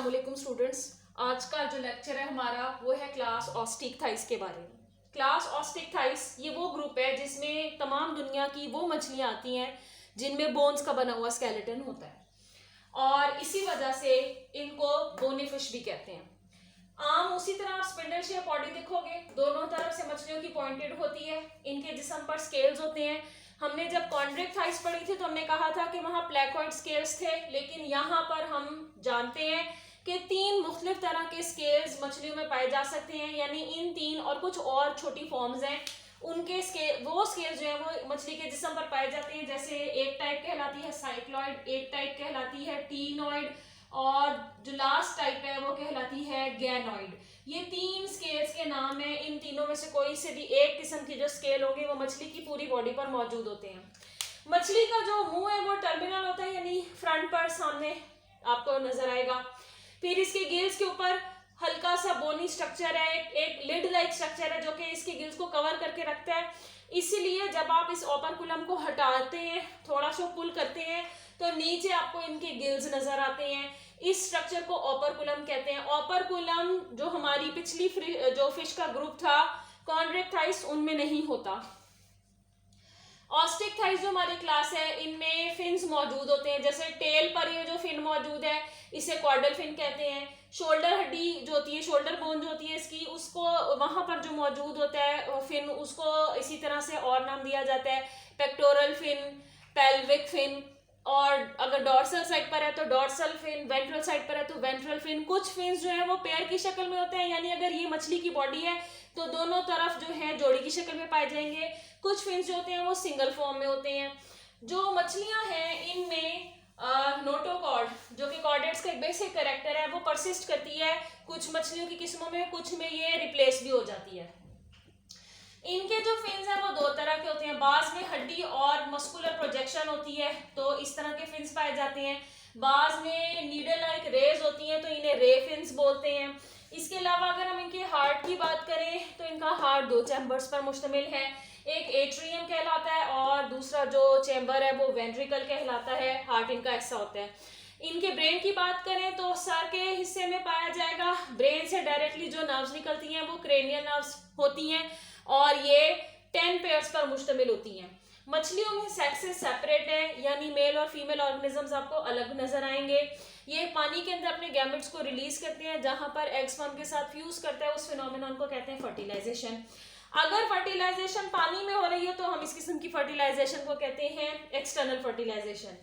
अस्सलाम वालेकुम स्टूडेंट्स। आज का जो लेक्चर है हमारा वो है क्लास ऑस्टिकथाइस के बारे में। क्लास ऑस्टिकथाइस ये वो ग्रुप है जिसमें तमाम दुनिया की वो मछलियाँ आती हैं जिनमें बोन्स का बना हुआ स्केलेटन होता है और इसी वजह से इनको बोनी फिश भी कहते हैं। आम उसी तरह आप स्पिंडल शेप बॉडी देखोगे, दोनों तरफ से मछलियों की पॉइंटेड होती है, इनके जिस्म पर स्केल्स होते हैं। हमने जब कॉन्ड्रिक्टाइस पढ़ी थी तो हमने कहा था कि वहां प्लेकोइड स्केल्स थे, लेकिन यहाँ पर हम जानते हैं कि 3 मुख्तलिफ तरह के स्केल्स मछलियों में पाए जा सकते हैं, यानी इन 3 और कुछ और छोटी फॉर्म्स हैं उनके स्केल, वो स्केल जो है वो मछली के जिस्म पर पाए जाते हैं। जैसे एक टाइप कहलाती है साइक्लॉइड, एक टाइप कहलाती है टीनॉइड और जो लास्ट टाइप है वो कहलाती है गैनॉइड। ये 3 स्केल्स के नाम है। इन तीनों में से कोई से भी एक किस्म की जो स्केल होगी वो मछली की पूरी बॉडी पर मौजूद होते हैं। मछली का जो मुंह है वो टर्मिनल होता है, यानी फ्रंट पर सामने आपको नजर आएगा। फिर इसके गिल्स के ऊपर हल्का सा बोनी स्ट्रक्चर है, एक लिड लाइक स्ट्रक्चर है जो कि इसके गिल्स को कवर करके रखता है। इसीलिए जब आप इस ओपर्कुलम को हटाते हैं, थोड़ा सा पुल करते हैं, तो नीचे आपको इनके गिल्स नजर आते हैं। इस स्ट्रक्चर को ओपर्कुलम कहते हैं। ओपर्कुलम जो हमारी पिछली जो फिश का ग्रुप था कॉन्ड्रिक्टाइस उनमें नहीं होता। ऑस्टिकथाइस जो हमारी क्लास है इनमें फिन्स मौजूद होते हैं। जैसे टेल पर ये जो फिन मौजूद है इसे क्वाड्रल फिन कहते हैं। शोल्डर हड्डी जो होती है, शोल्डर बोन जो होती है इसकी, उसको वहां पर जो मौजूद होता है फिन, उसको इसी तरह से और नाम दिया जाता है पेक्टोरल फिन, पेल्विक फिन। और अगर डॉर्सल साइड पर है तो डॉर्सल फिन, वेंट्रल साइड पर है तो वेंट्रल फिन। कुछ फिन्स जो है वो पेयर की शक्ल में होते हैं, यानी अगर ये मछली की बॉडी है तो दोनों तरफ जो है जोड़ी की शक्ल में पाए जाएंगे। कुछ फिन्स जो होते हैं वो सिंगल फॉर्म में होते हैं। जो मछलियां हैं इनमें नोटोकॉर्ड जो कि कॉर्डेट्स का एक बेसिक कैरेक्टर है वो परसिस्ट करती है कुछ मछलियों की किस्मों में, कुछ में ये रिप्लेस भी हो जाती है। इनके जो फिन्स हैं वो 2 तरह के होते हैं। बाज में हड्डी और मस्कुलर प्रोजेक्शन होती है तो इस तरह के फिन्स पाए जाते हैं। बाज में नीडल लाइक रेज होती हैं तो इन्हें रे फिन्स बोलते हैं। इसके अलावा अगर हम इनके हार्ट की बात करें तो इनका हार्ट 2 चैम्बर्स पर मुश्तमिल है। एक एट्रियम कहलाता है और दूसरा जो चैम्बर है वो वेंट्रिकल कहलाता है। हार्ट इनका ऐसा होता है। इनके ब्रेन की बात करें तो सर के हिस्से में पाया जाएगा। ब्रेन से डायरेक्टली जो नर्व्स निकलती हैं वो क्रेनियल नर्व्स होती हैं और ये 10 पेयर्स पर मुश्तमिल होती हैं। मछलियों में सेक्सेस सेपरेट है, यानी मेल और फीमेल ऑर्गेनिजम्स आपको अलग नजर आएंगे। ये पानी के अंदर अपने गैमेट्स को रिलीज करते हैं, जहां पर एग स्पर्म के साथ फ्यूज करता है, उस फिनोमेनन को कहते हैं फर्टिलाइजेशन। अगर फर्टिलाइजेशन पानी में हो रही है तो हम इस किस्म की फर्टिलाइजेशन को कहते हैं एक्सटर्नल फर्टिलाइजेशन।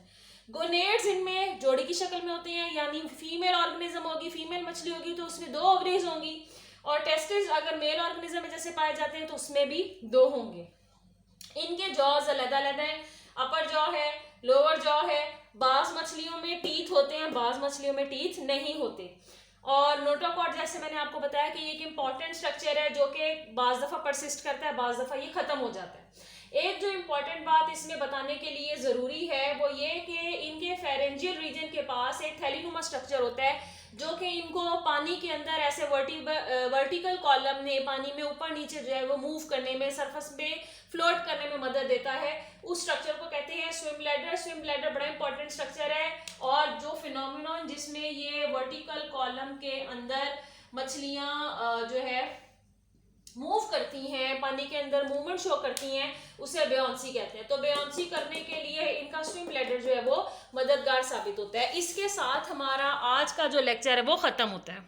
गोनेड्स इनमें जोड़ी की शक्ल में होते हैं, यानी फीमेल ऑर्गेनिज्म होगी, फीमेल मछली होगी तो उसमें 2 ओवरीज होंगी, और टेस्टिस अगर मेल ऑर्गेनिज्म में जैसे पाए जाते हैं तो उसमें भी 2 होंगे। इनके जॉज अलग-अलग हैं, अपर जॉ है, लोअर जॉ है। बाज मछलियों में टीथ होते हैं, बाज मछलियों में टीथ नहीं होते। और नोटोकॉर्ड जैसे मैंने आपको बताया कि ये एक इंपॉर्टेंट स्ट्रक्चर है जो कि बाज दफा परसिस्ट करता है, बाज दफा ये खत्म हो जाता है। एक जो इम्पॉर्टेंट बात इसमें बताने के लिए जरूरी है वो ये कि इनके फेरेंजियल रीजन के पास एक थैलीनुमा स्ट्रक्चर होता है जो कि इनको पानी के अंदर ऐसे वर्टिकल कॉलम ने पानी में ऊपर नीचे जो है वो मूव करने में, सरफेस पे फ्लोट करने में मदद देता है। उस स्ट्रक्चर को कहते हैं स्विम ब्लैडर। स्विम ब्लैडर बड़ा इंपॉर्टेंट स्ट्रक्चर है और जो फिनोमिनन जिसमें ये वर्टिकल कॉलम के अंदर मछलियां जो है मूव करती हैं, पानी के अंदर मूवमेंट शो करती हैं, उसे बेयोंसी कहते हैं। तो बेयोंसी करने के लिए इनका स्विम ब्लैडर जो है वो मददगार साबित होता है। इसके साथ हमारा आज का जो लेक्चर है वो खत्म होता है।